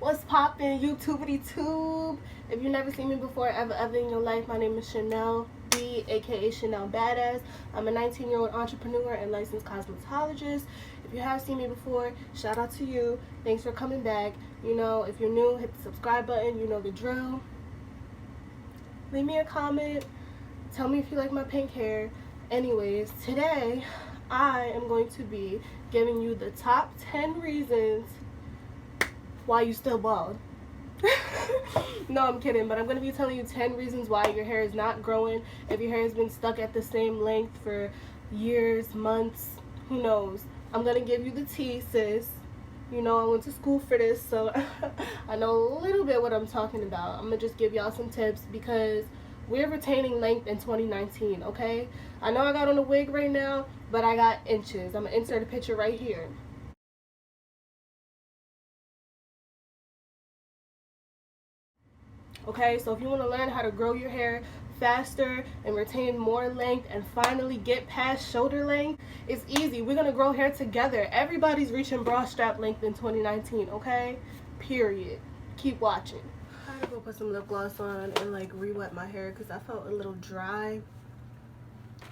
What's poppin', YouTubity tube? If you've never seen me before ever in your life, my name is Chanel B, aka Chanel Badass. I'm a 19-year-old entrepreneur and licensed cosmetologist. If you have seen me before, shout out to you. Thanks for coming back. You know, if you're new, hit the subscribe button. You know the drill. Leave me a comment. Tell me if you like my pink hair. Anyways, today I am going to be giving you the top 10 reasons why you still bald. No, I'm kidding, but I'm going to be telling you 10 reasons why your hair is not growing. If your hair has been stuck at the same length for years, months, who knows. I'm going to give you the tea, sis. You know, I went to school for this, so I know a little bit what I'm talking about. I'm going to just give y'all some tips because we're retaining length in 2019, okay? I know I got on a wig right now, but I got inches. I'm going to insert a picture right here. Okay, so if you want to learn how to grow your hair faster and retain more length and finally get past shoulder length, it's easy. We're going to grow hair together. Everybody's reaching bra strap length in 2019, okay? Period. Keep watching. I had to go put some lip gloss on and like re-wet my hair because I felt a little dry.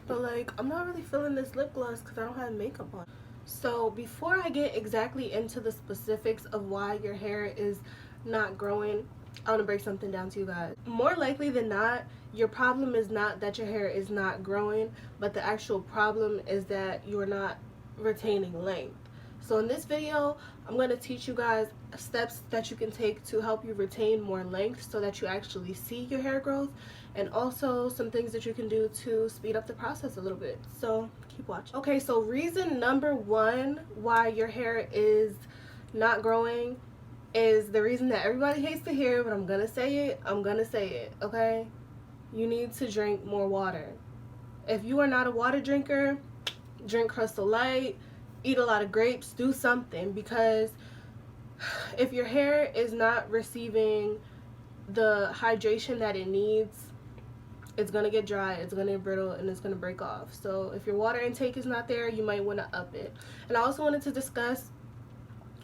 But like, I'm not really feeling this lip gloss because I don't have makeup on. So before I get exactly into the specifics of why your hair is not growing, I want to break something down to you guys. More likely than not, your problem is not that your hair is not growing, but the actual problem is that you're not retaining length. So in this video, I'm going to teach you guys steps that you can take to help you retain more length so that you actually see your hair growth, and also some things that you can do to speed up the process a little bit. So keep watching. Okay, so reason number one why your hair is not growing is the reason that everybody hates to hear, but I'm gonna say it, okay? You need to drink more water. If you are not a water drinker, drink Crystal Light, eat a lot of grapes, do something, because if your hair is not receiving the hydration that it needs, it's gonna get dry, it's gonna get brittle, and it's gonna break off. So if your water intake is not there, you might want to up it. And I also wanted to discuss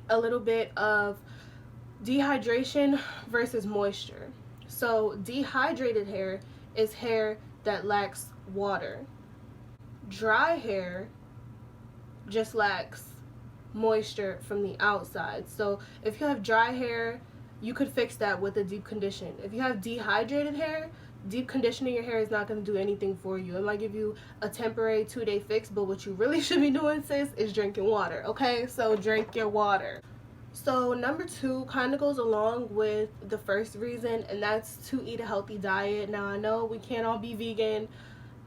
a little bit of dehydration versus moisture. So dehydrated hair is hair that lacks water. Dry hair just lacks moisture from the outside. So if you have dry hair, you could fix that with a deep condition. If you have dehydrated hair, deep conditioning your hair is not going to do anything for you. It might give you a temporary 2-day fix, but what you really should be doing, sis, is drinking water, okay? So drink your water. So number two kind of goes along with the first reason, and that's to eat a healthy diet. Now I know we can't all be vegan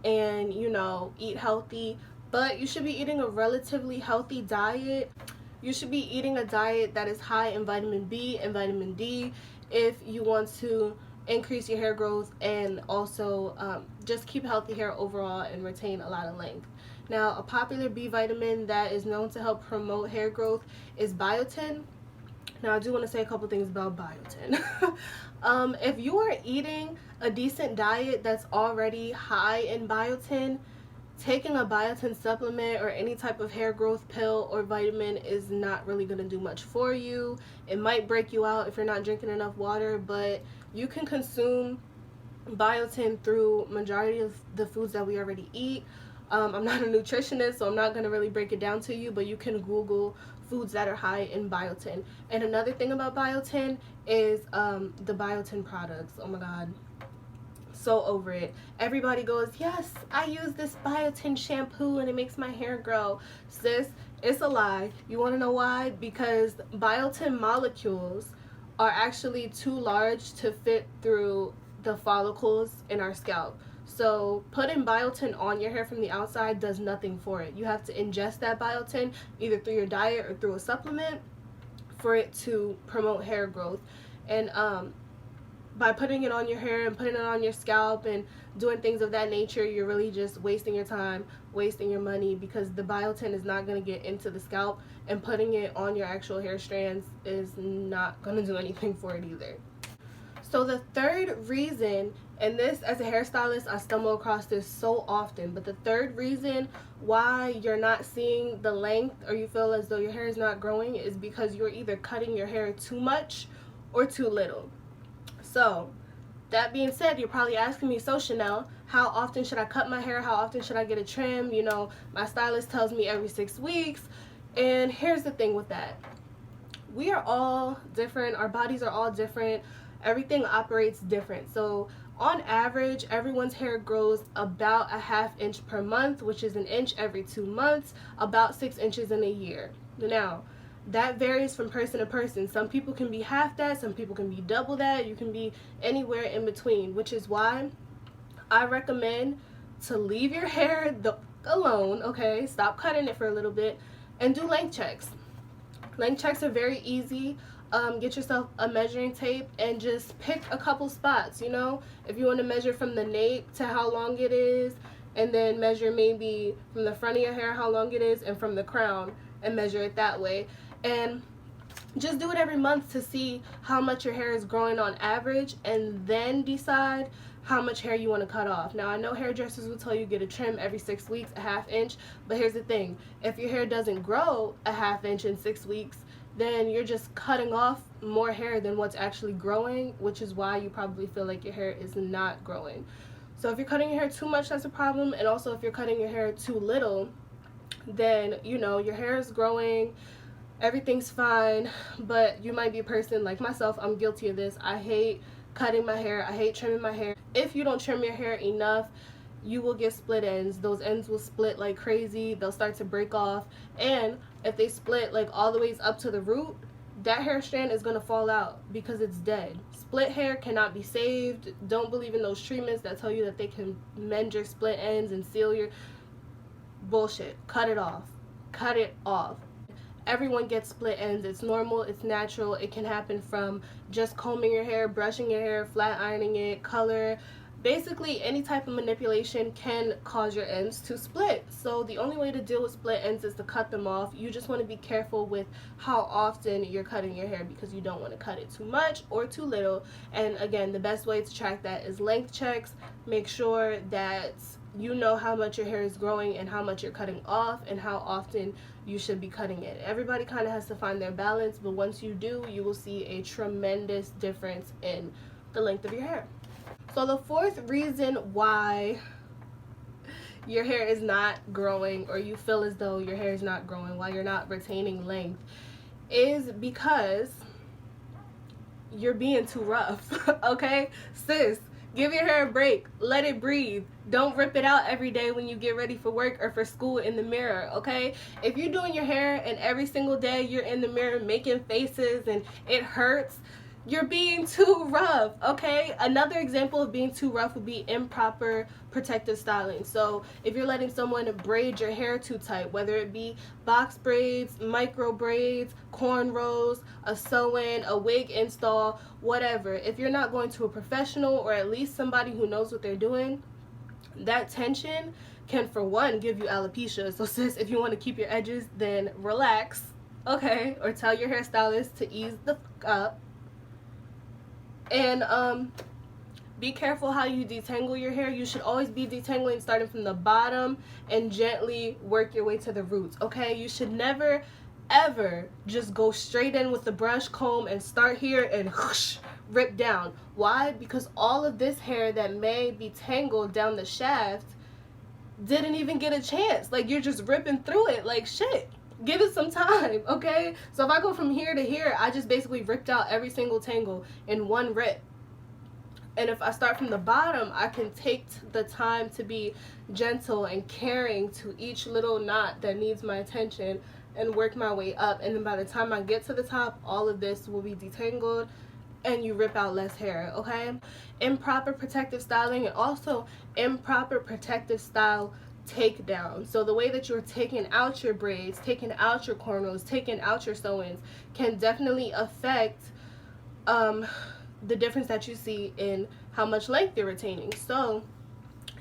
and, you know, eat healthy, but you should be eating a relatively healthy diet. You should be eating a diet that is high in vitamin B and vitamin D if you want to increase your hair growth and also just keep healthy hair overall and retain a lot of length. Now, a popular B vitamin that is known to help promote hair growth is biotin. Now, I do want to say a couple things about biotin. If you are eating a decent diet that's already high in biotin, taking a biotin supplement or any type of hair growth pill or vitamin is not really going to do much for you. It might break you out if you're not drinking enough water, but you can consume biotin through majority of the foods that we already eat. I'm not a nutritionist, so I'm not going to really break it down to you, but you can Google foods that are high in biotin. And another thing about biotin is the biotin products. Oh my god, so over it. Everybody goes, yes, I use this biotin shampoo and it makes my hair grow. Sis, it's a lie. You want to know why? Because biotin molecules are actually too large to fit through the follicles in our scalp. So putting biotin on your hair from the outside does nothing for it. You have to ingest that biotin either through your diet or through a supplement for it to promote hair growth. And by putting it on your hair and putting it on your scalp and doing things of that nature, you're really just wasting your time, wasting your money, because the biotin is not going to get into the scalp, and putting it on your actual hair strands is not going to do anything for it either. So the third reason, and this as a hairstylist, I stumble across this so often, but the third reason why you're not seeing the length or you feel as though your hair is not growing is because you're either cutting your hair too much or too little. So that being said, you're probably asking me, so Chanel, how often should I cut my hair? How often should I get a trim? You know, my stylist tells me every 6 weeks. And here's the thing with that. We are all different. Our bodies are all different. Everything operates different. So on average, everyone's hair grows about a ½ inch per month, which is an inch every 2 months, about 6 inches in a year. Now, that varies from person to person. Some people can be half that, some people can be double that, you can be anywhere in between, which is why I recommend to leave your hair alone, okay? Stop cutting it for a little bit and do length checks. Length checks are very easy. Get yourself a measuring tape and just pick a couple spots, you know? If you want to measure from the nape to how long it is, and then measure maybe from the front of your hair how long it is, and from the crown, and measure it that way. And just do it every month to see how much your hair is growing on average, and then decide how much hair you want to cut off. Now, I know hairdressers will tell you get a trim every 6 weeks, a ½ inch, but here's the thing. If your hair doesn't grow a ½ inch in 6 weeks, then you're just cutting off more hair than what's actually growing, which is why you probably feel like your hair is not growing. So if you're cutting your hair too much, that's a problem. And also if you're cutting your hair too little, then, you know, your hair is growing, everything's fine, but you might be a person like myself. I'm guilty of this. I hate cutting my hair. I hate trimming my hair. If you don't trim your hair enough, you will get split ends. Those ends will split like crazy. They'll start to break off. And if they split like all the way up to the root, that hair strand is going to fall out because it's dead. Split hair cannot be saved. Don't believe in those treatments that tell you that they can mend your split ends and seal your bullshit. Cut it off. Cut it off. Everyone gets split ends. It's normal. It's natural. It can happen from just combing your hair, brushing your hair, flat ironing it, color. Basically, any type of manipulation can cause your ends to split. So the only way to deal with split ends is to cut them off. You just want to be careful with how often you're cutting your hair because you don't want to cut it too much or too little. And again, the best way to track that is length checks. Make sure that you know how much your hair is growing and how much you're cutting off and how often you should be cutting it. Everybody kind of has to find their balance, but once you do, you will see a tremendous difference in the length of your hair. So the fourth reason why your hair is not growing, or you feel as though your hair is not growing, why you're not retaining length, is because you're being too rough. Okay, sis, give your hair a break. Let it breathe. Don't rip it out every day when you get ready for work or for school in the mirror, okay? If you're doing your hair and every single day you're in the mirror making faces and it hurts, you're being too rough, okay? Another example of being too rough would be improper protective styling. So if you're letting someone braid your hair too tight, whether it be box braids, micro braids, cornrows, a sew-in, a wig install, whatever, if you're not going to a professional or at least somebody who knows what they're doing, that tension can, for one, give you alopecia. So sis, if you want to keep your edges, then relax, okay? Or tell your hairstylist to ease the fuck up. And be careful how you detangle your hair. You should always be detangling starting from the bottom and gently work your way to the roots, okay? You should never ever just go straight in with the brush comb and start here and whoosh, rip down. Why? Because all of this hair that may be tangled down the shaft didn't even get a chance. Like, you're just ripping through it like shit. Give it some time, okay? So if I go from here to here, I just basically ripped out every single tangle in one rip. And if I start from the bottom, I can take the time to be gentle and caring to each little knot that needs my attention and work my way up. And then by the time I get to the top, all of this will be detangled and you rip out less hair, okay? Improper protective styling and also improper protective style takedown. So the way that you're taking out your braids, taking out your cornrows, taking out your sew-ins can definitely affect the difference that you see in how much length you're retaining. So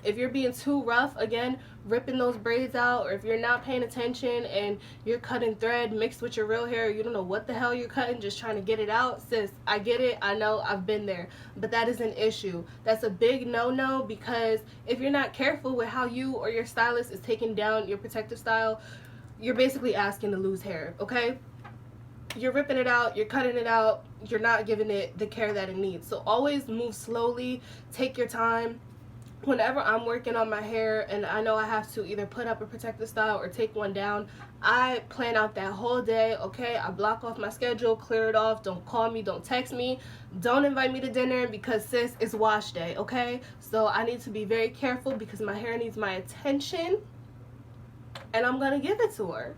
if you're being too rough, again, ripping those braids out, or if you're not paying attention and you're cutting thread mixed with your real hair, you don't know what the hell you're cutting, just trying to get it out, sis, I get it, I know, I've been there, but that is an issue. That's a big no-no, because if you're not careful with how you or your stylist is taking down your protective style, you're basically asking to lose hair, okay? You're ripping it out, you're cutting it out, you're not giving it the care that it needs. So always move slowly, take your time. Whenever I'm working on my hair and I know I have to either put up a protective style or take one down, I plan out that whole day, okay? I block off my schedule, clear it off. Don't call me, don't text me, don't invite me to dinner because, sis, it's wash day, okay? So I need to be very careful because my hair needs my attention and I'm gonna give it to her,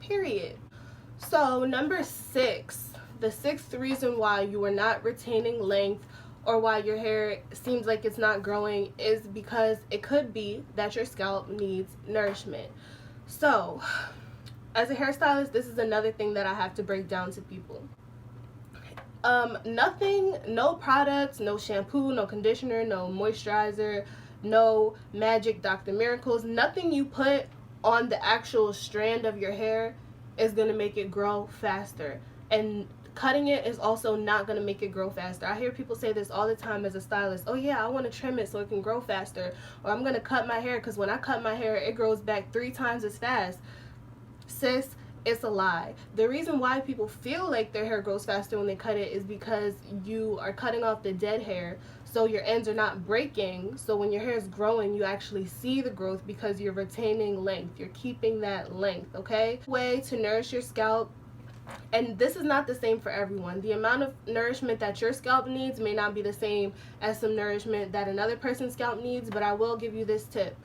period. So number 6, the 6th reason why you are not retaining length or why your hair seems like it's not growing is because it could be that your scalp needs nourishment. So as a hairstylist, this is another thing that I have to break down to people. Nothing, no products, no shampoo, no conditioner, no moisturizer, no magic Dr. Miracles, nothing you put on the actual strand of your hair is going to make it grow faster. And cutting it is also not going to make it grow faster. I hear people say this all the time as a stylist. Oh yeah, I want to trim it so it can grow faster. Or I'm going to cut my hair because when I cut my hair, it grows back 3 times as fast. Sis, it's a lie. The reason why people feel like their hair grows faster when they cut it is because you are cutting off the dead hair, so your ends are not breaking. So when your hair is growing, you actually see the growth because you're retaining length. You're keeping that length, okay? Way to nourish your scalp. And this is not the same for everyone. The amount of nourishment that your scalp needs may not be the same as some nourishment that another person's scalp needs, but I will give you this tip.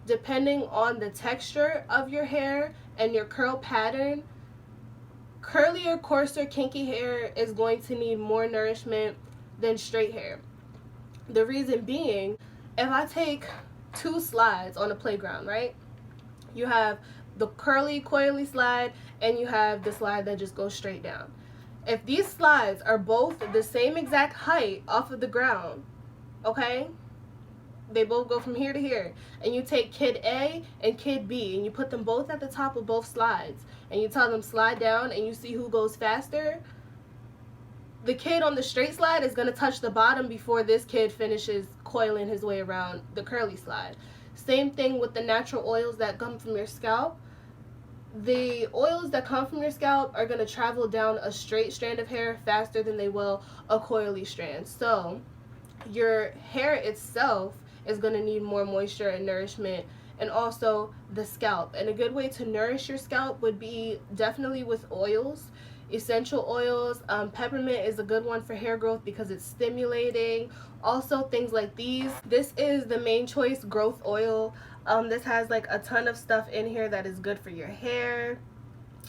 Depending on the texture of your hair and your curl pattern, curlier, coarser, kinky hair is going to need more nourishment than straight hair. The reason being, if I take 2 slides on a playground, right? You have the curly, coily slide and you have the slide that just goes straight down. If these slides are both the same exact height off of the ground, okay? They both go from here to here, and you take kid A and kid B and you put them both at the top of both slides and you tell them slide down and you see who goes faster. The kid on the straight slide is going to touch the bottom before this kid finishes coiling his way around the curly slide. Same thing with the natural oils that come from your scalp. The oils that come from your scalp are going to travel down a straight strand of hair faster than they will a coily strand. So your hair itself is going to need more moisture and nourishment, and also the scalp. And a good way to nourish your scalp would be definitely with oils, essential oils. Peppermint is a good one for hair growth because it's stimulating. Also things like these. This is the Main Choice growth oil. This has like a ton of stuff in here that is good for your hair.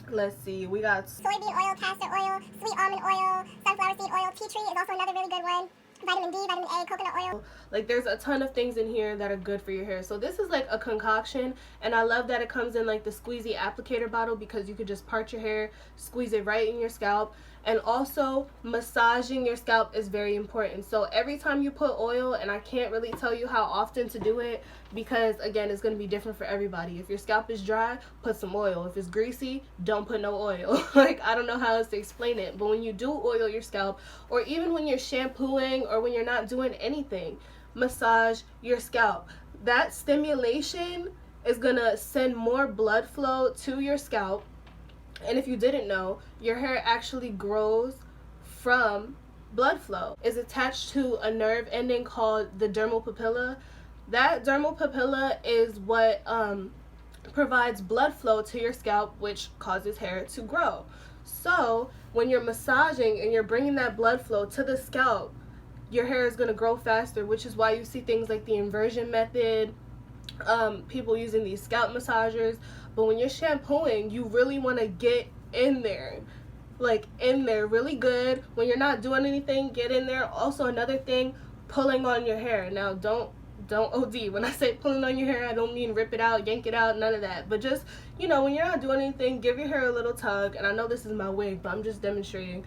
Let's see, we got soybean oil, castor oil, sweet almond oil, sunflower seed oil, tea tree is also another really good one. Vitamin D, vitamin A, coconut oil. Like there's a ton of things in here that are good for your hair. So this is like a concoction, and I love that it comes in like the squeezy applicator bottle because you could just part your hair, squeeze it right in your scalp. And also massaging your scalp is very important. So every time you put oil, and I can't really tell you how often to do it because again it's going to be different for everybody. If your scalp is dry, put some oil. If it's greasy, don't put no oil. Like I don't know how else to explain it, but when you do oil your scalp, or even when you're shampooing or when you're not doing anything, massage your scalp. That stimulation is going to send more blood flow to your scalp. And if you didn't know, your hair actually grows from blood flow. It's attached to a nerve ending called the dermal papilla. That dermal papilla is what provides blood flow to your scalp, which causes hair to grow. So when you're massaging and you're bringing that blood flow to the scalp, your hair is going to grow faster, which is why you see things like the inversion method, people using these scalp massagers. But when you're shampooing, you really want to get in there, like in there really good. When you're not doing anything, get in there. Also another thing, pulling on your hair. Now don't OD. When I say pulling on your hair, I don't mean rip it out, yank it out, none of that. But just, you know, when you're not doing anything, give your hair a little tug. And I know this is my wig, but I'm just demonstrating.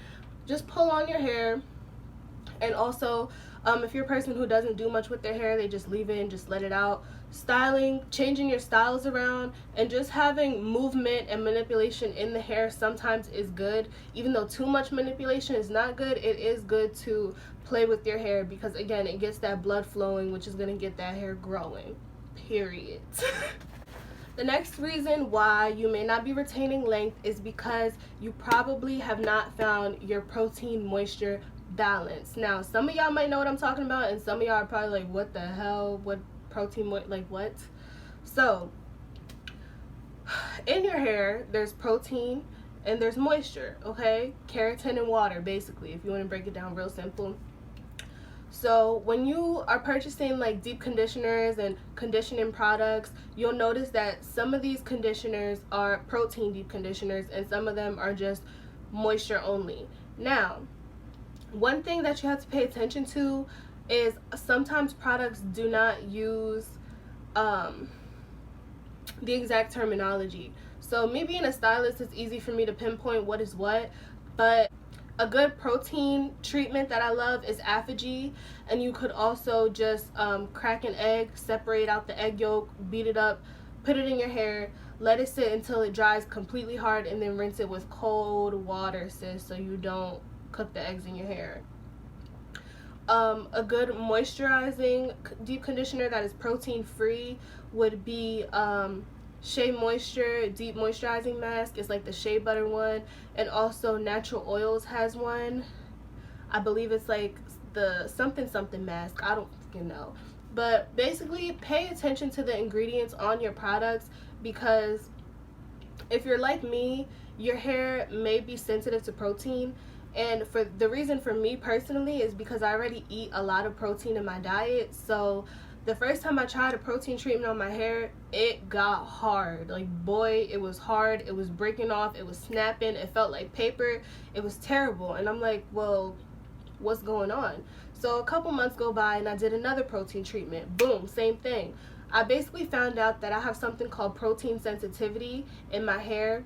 Just pull on your hair. And also, if you're a person who doesn't do much with their hair, they just leave it and just let it out. Styling, changing your styles around, and just having movement and manipulation in the hair sometimes is good. Even though too much manipulation is not good, it is good to play with your hair because again, it gets that blood flowing, which is going to get that hair growing, period. The next reason why you may not be retaining length is because you probably have not found your protein moisture balance. Now, some of y'all might know what I'm talking about, and some of y'all are probably like, what the hell? What protein, like what? So, in your hair, there's protein and there's moisture, okay? Keratin and water, basically, if you want to break it down real simple. So when you are purchasing like deep conditioners and conditioning products, you'll notice that some of these conditioners are protein deep conditioners and some of them are just moisture only. Now, one thing that you have to pay attention to is sometimes products do not use the exact terminology. So me being a stylist, it's easy for me to pinpoint what is what, but a good protein treatment that I love is Apogee, and you could also just crack an egg, separate out the egg yolk, beat it up, put it in your hair, let it sit until it dries completely hard, and then rinse it with cold water, sis, so you don't cook the eggs in your hair. A good moisturizing deep conditioner that is protein free would be Shea Moisture Deep Moisturizing Mask. Is like the shea butter one, and also Natural Oils has one. I believe it's like the something mask. I don't fucking know, but basically pay attention to the ingredients on your products, because if you're like me, your hair may be sensitive to protein. And for the reason for me personally is because I already eat a lot of protein in my diet. So the first time I tried a protein treatment on my hair, it got hard. Like, boy, it was hard. It was breaking off. It was snapping. It felt like paper. It was terrible. And I'm like, well, what's going on? So a couple months go by and I did another protein treatment. Boom, same thing. I basically found out that I have something called protein sensitivity in my hair,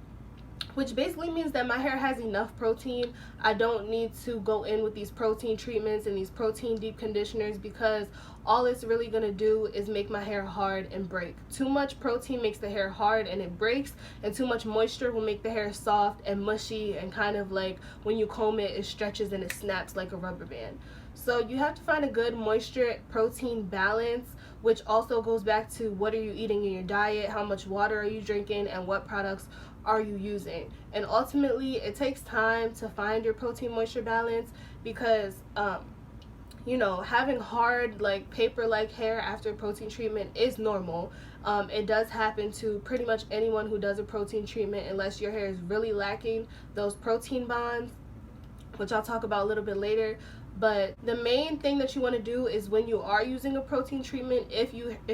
which basically means that my hair has enough protein. I don't need to go in with these protein treatments and these protein deep conditioners, because all it's really going to do is make my hair hard and break. Too much protein makes the hair hard and it breaks, and too much moisture will make the hair soft and mushy, and kind of like when you comb it, it stretches and it snaps like a rubber band. So you have to find a good moisture protein balance, which also goes back to what are you eating in your diet, how much water are you drinking, and what products are you using. And ultimately it takes time to find your protein moisture balance, because you know, having hard like paper like hair after protein treatment is normal. It does happen to pretty much anyone who does a protein treatment, unless your hair is really lacking those protein bonds, which I'll talk about a little bit later. But the main thing that you want to do is, when you are using a protein treatment, if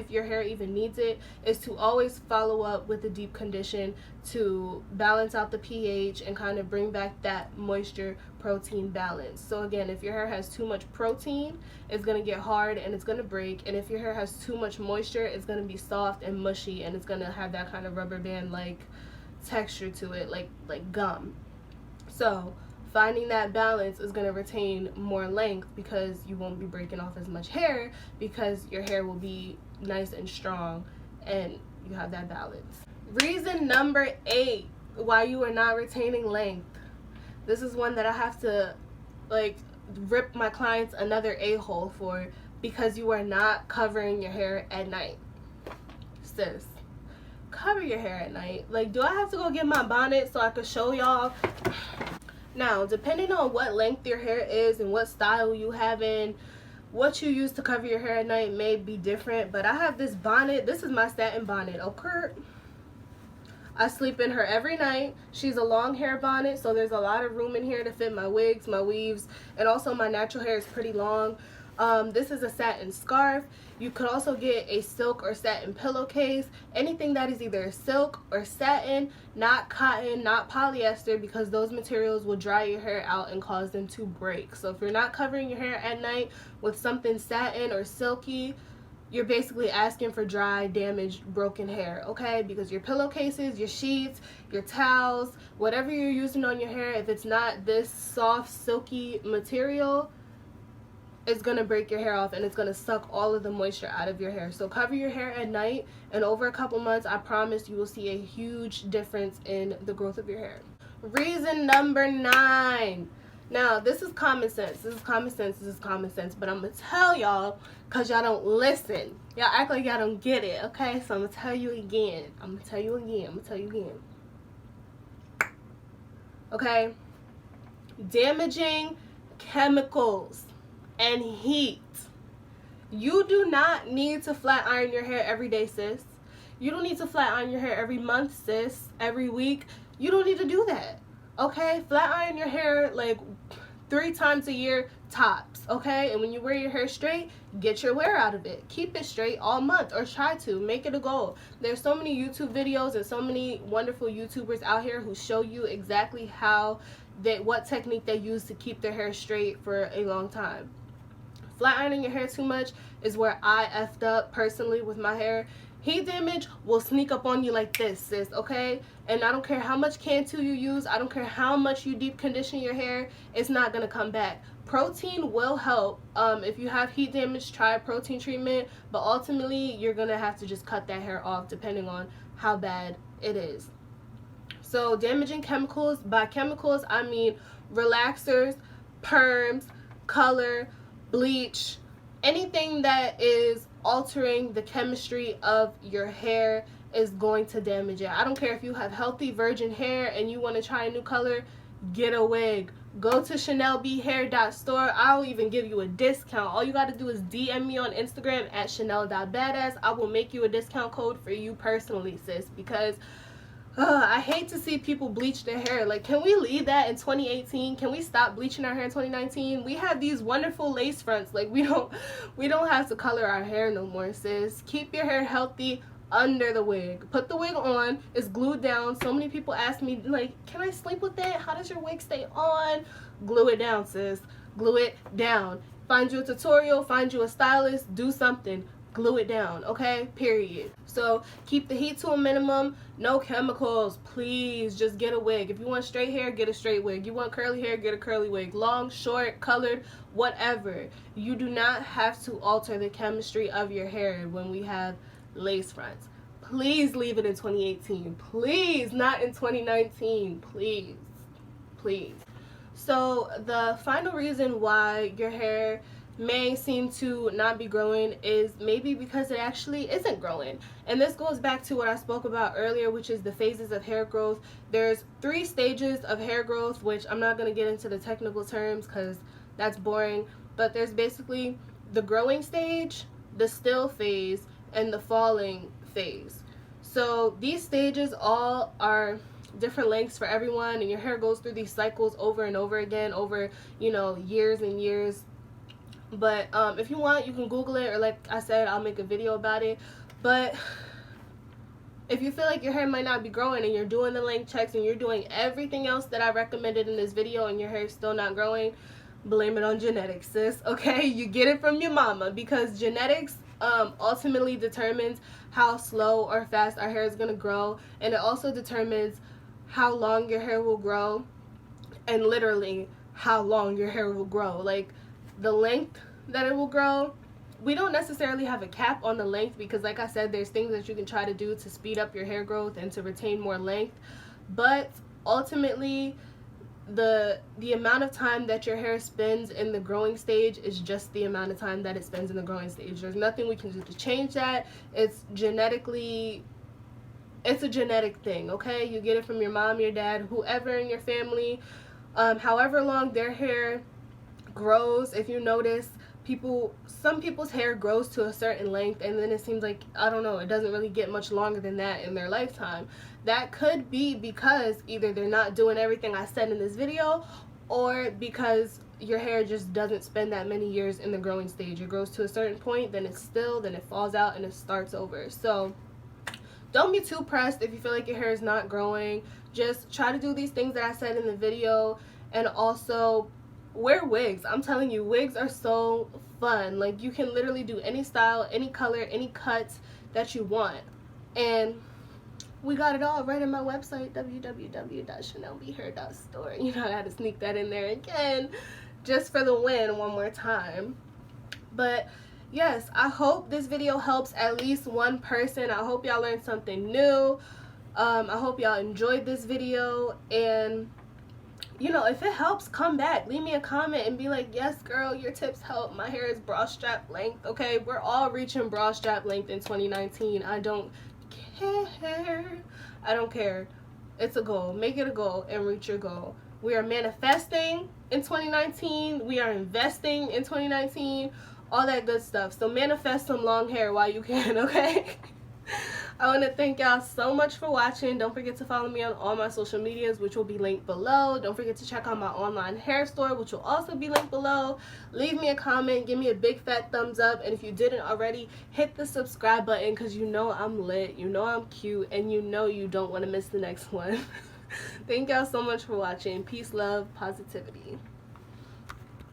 your hair even needs it, is to always follow up with a deep condition to balance out the pH and kind of bring back that moisture protein balance. So again, if your hair has too much protein, it's going to get hard and it's going to break. And if your hair has too much moisture, it's going to be soft and mushy, and it's going to have that kind of rubber band like texture to it, like gum. So finding that balance is going to retain more length, because you won't be breaking off as much hair, because your hair will be nice and strong and you have that balance. Reason number 8 why you are not retaining length. This is one that I have to like rip my clients another a-hole for, because you are not covering your hair at night. Sis, cover your hair at night. Like, do I have to go get my bonnet so I could show y'all? Now, depending on what length your hair is and what style you have in, what you use to cover your hair at night may be different. But I have this bonnet. This is my satin bonnet, okay? I sleep in her every night. She's a long hair bonnet, so there's a lot of room in here to fit my wigs, my weaves, and also my natural hair is pretty long. This is a satin scarf. You could also get a silk or satin pillowcase, anything that is either silk or satin, not cotton, not polyester, because those materials will dry your hair out and cause them to break. So if you're not covering your hair at night with something satin or silky, you're basically asking for dry, damaged, broken hair, okay? Because your pillowcases, your sheets, your towels, whatever you're using on your hair, if it's not this soft, silky material, it's going to break your hair off and it's going to suck all of the moisture out of your hair. So cover your hair at night, and over a couple months, I promise you will see a huge difference in the growth of your hair. Reason number 9. Now, this is common sense. This is common sense. This is common sense. But I'm going to tell y'all because y'all don't listen. Y'all act like y'all don't get it, okay? So I'm going to tell you again. I'm going to tell you again. I'm going to tell you again. Okay? Damaging chemicals and heat. You do not need to flat iron your hair every day, sis. You don't need to flat iron your hair every month, sis. Every week. You don't need to do that. Okay? Flat iron your hair like 3 times a year tops. Okay? And when you wear your hair straight, get your wear out of it. Keep it straight all month, or try to. Make it a goal. There's so many YouTube videos and so many wonderful YouTubers out here who show you exactly what technique they use to keep their hair straight for a long time. Flat ironing your hair too much is where I effed up personally with my hair. Heat damage will sneak up on you like this, sis, okay? And I don't care how much Cantu you use. I don't care how much you deep condition your hair. It's not going to come back. Protein will help. If you have heat damage, try a protein treatment. But ultimately, you're going to have to just cut that hair off depending on how bad it is. So damaging chemicals, by chemicals, I mean relaxers, perms, color, bleach, anything that is altering the chemistry of your hair is going to damage it. I don't care if you have healthy virgin hair and you want to try a new color, get a wig. Go to ChanelBHair.store. I'll even give you a discount. All you got to do is DM me on Instagram at Chanel.badass. I will make you a discount code for you personally, sis, because I hate to see people bleach their hair. Like, can we leave that in 2018? Can we stop bleaching our hair in 2019? We have these wonderful lace fronts. Like, we don't have to color our hair no more, sis. Keep your hair healthy under the wig. Put the wig on. It's glued down. So many people ask me, like, can I sleep with it? How does your wig stay on? Glue it down, sis. Glue it down. Find you a tutorial. Find you a stylist. Do something. Glue it down, okay? Period. So keep the heat to a minimum. No chemicals, please. Just get a wig. If you want straight hair, get a straight wig. You want curly hair, get a curly wig. Long, short, colored, whatever. You do not have to alter the chemistry of your hair when we have lace fronts. Please leave it in 2018. Please, not in 2019. Please, please. So the final reason why your hair may seem to not be growing is maybe because it actually isn't growing. And this goes back to what I spoke about earlier, which is the phases of hair growth. There's 3 stages of hair growth, which I'm not going to get into the technical terms because that's boring, but there's basically the growing stage, the still phase, and the falling phase. So these stages all are different lengths for everyone, and your hair goes through these cycles over and over again over, you know, years and years. But if you want, you can Google it, or like I said, I'll make a video about it. But if you feel like your hair might not be growing and you're doing the length checks and you're doing everything else that I recommended in this video and your hair is still not growing, blame it on genetics, sis, okay? You get it from your mama, because genetics ultimately determines how slow or fast our hair is going to grow, and it also determines how long your hair will grow, and literally how long your hair will grow. Like, the length that it will grow, we don't necessarily have a cap on the length, because like I said, there's things that you can try to do to speed up your hair growth and to retain more length. But ultimately, the amount of time that your hair spends in the growing stage is just the amount of time that it spends in the growing stage. There's nothing we can do to change that. It's a genetic thing, okay? You get it from your mom, your dad, whoever in your family. However long their hair grows, if you notice, some people's hair grows to a certain length, and then it seems like, I don't know, it doesn't really get much longer than that in their lifetime. That could be because either they're not doing everything I said in this video, or because your hair just doesn't spend that many years in the growing stage. It grows to a certain point, then it's still, then it falls out, and it starts over. So don't be too pressed if you feel like your hair is not growing. Just try to do these things that I said in the video, and also wear wigs. I'm telling you, wigs are so fun. Like, you can literally do any style, any color, any cuts that you want. And we got it all right on my website, www.ChanelBHair.store. You know, I had to sneak that in there again just for the win one more time. But yes, I hope this video helps at least one person. I hope y'all learned something new. I hope y'all enjoyed this video, and you know, if it helps, come back, leave me a comment and be like, yes girl, your tips help, my hair is bra strap length. Okay, we're all reaching bra strap length in 2019. I don't care. It's a goal. Make it a goal and reach your goal. We are manifesting in 2019. We are investing in 2019. All that good stuff. So manifest some long hair while you can, okay? I want to thank y'all so much for watching. Don't forget to follow me on all my social medias, which will be linked below. Don't forget to check out my online hair store, which will also be linked below. Leave me a comment. Give me a big fat thumbs up. And if you didn't already, hit the subscribe button because you know I'm lit. You know I'm cute. And you know you don't want to miss the next one. Thank y'all so much for watching. Peace, love, positivity.